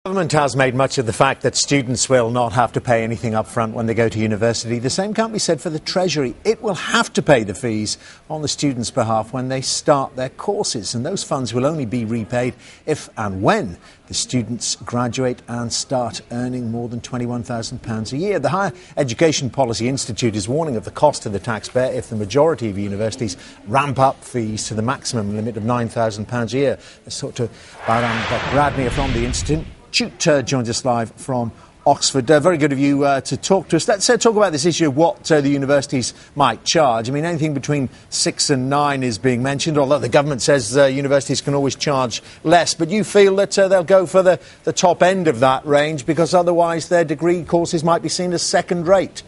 The government has made much of the fact that students will not have to pay anything up front when they go to university. The same can't be said for the Treasury. It will have to pay the fees on the students' behalf when they start their courses, and those funds will only be repaid if and when the students graduate and start earning more than £21,000 a year. The Higher Education Policy Institute is warning of the cost to the taxpayer if the majority of universities ramp up fees to the maximum limit of £9,000 a year. Let's talk to Bahram Beck-Radney from the Institute. Joins us live from Oxford. Very good of you to talk to us. Let's talk about this issue of what the universities might charge. I mean, anything between 6 and 9 is being mentioned, although the government says universities can always charge less. But you feel that they'll go for the top end of that range because otherwise their degree courses might be seen as second rate.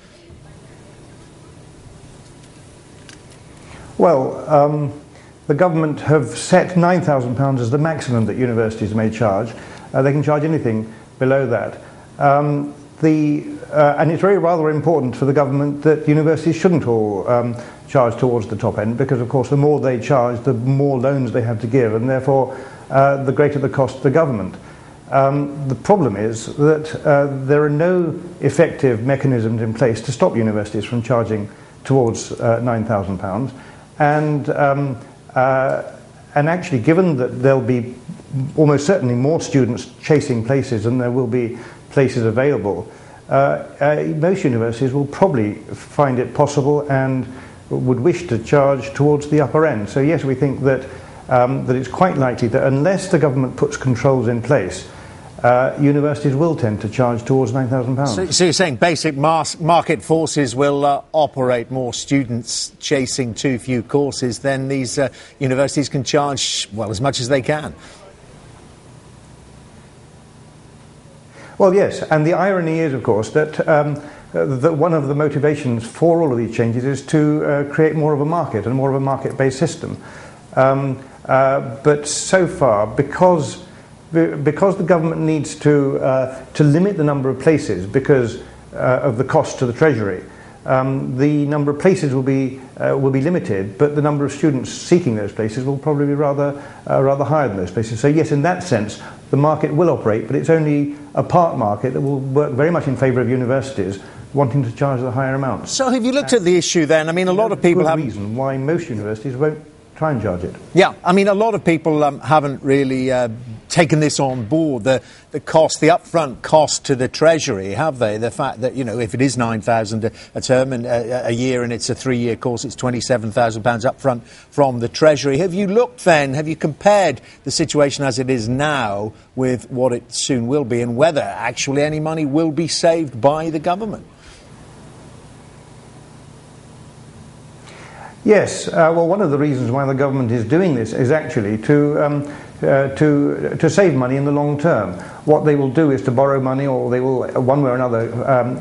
Well, the government have set £9,000 as the maximum that universities may charge. They can charge anything below that. And it's rather important for the government that universities shouldn't all charge towards the top end, because of course the more they charge, the more loans they have to give, and therefore the greater the cost to the government. The problem is that there are no effective mechanisms in place to stop universities from charging towards £9,000, and actually, given that there'll be almost certainly more students chasing places than there will be places available, most universities will probably find it possible and would wish to charge towards the upper end. So yes, we think that that it's quite likely that unless the government puts controls in place, universities will tend to charge towards £9,000. So you're saying basic market forces will operate more students chasing too few courses, then these universities can charge, well, as much as they can? Well, yes, and the irony is, of course, that one of the motivations for all of these changes is to create more of a market and more of a market-based system. But so far, because the government needs to limit the number of places because of the cost to the Treasury, the number of places will be limited, but the number of students seeking those places will probably be rather higher than those places. So yes, in that sense, the market will operate, but it's only a part market that will work very much in favour of universities wanting to charge the higher amounts. So have you looked at the issue then? I mean, a lot of people have... reason why most universities won't try and charge it. Yeah, I mean, a lot of people haven't really taken this on board, the cost, the upfront cost to the Treasury, have they? The fact that, you know, if it is £9,000 a term and a year and it's a 3-year course, it's £27,000 upfront from the Treasury. Have you looked then, have you compared the situation as it is now with what it soon will be, and whether actually any money will be saved by the government? Yes, well, one of the reasons why the government is doing this is actually to save money in the long term. What they will do is to borrow money, or they will, one way or another,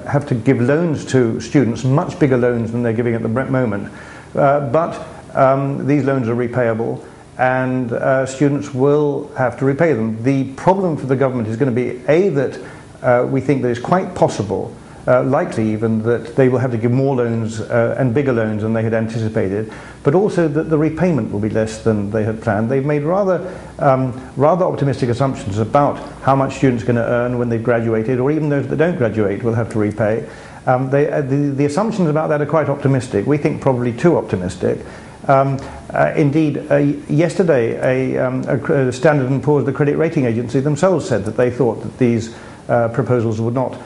have to give loans to students, much bigger loans than they're giving at the moment. But these loans are repayable, and students will have to repay them. The problem for the government is going to be, A, that we think that it's quite possible, likely even, that they will have to give more loans and bigger loans than they had anticipated, but also that the repayment will be less than they had planned. They've made rather optimistic assumptions about how much students are going to earn when they've graduated, or even those that don't graduate will have to repay. The assumptions about that are quite optimistic. We think probably too optimistic. Indeed, yesterday a Standard & Poor's, the credit rating agency, themselves said that they thought that these proposals would not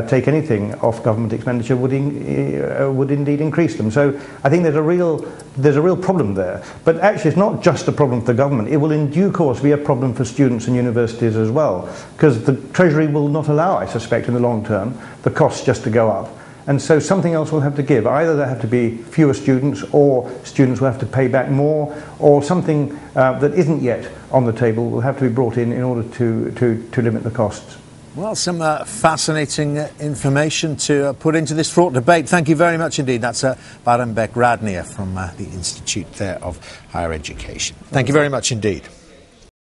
take anything off government expenditure, would indeed increase them. So I think there's a real problem there. But actually, it's not just a problem for the government. It will in due course be a problem for students and universities as well, because the Treasury will not allow, I suspect, in the long term, the costs just to go up. And so something else will have to give. Either there have to be fewer students, or students will have to pay back more, or something that isn't yet on the table will have to be brought in order to limit the costs. Well, some fascinating information to put into this fraught debate. Thank you very much indeed. That's Bahram Beck-Radney from the Institute there of Higher Education. Thank you very much indeed.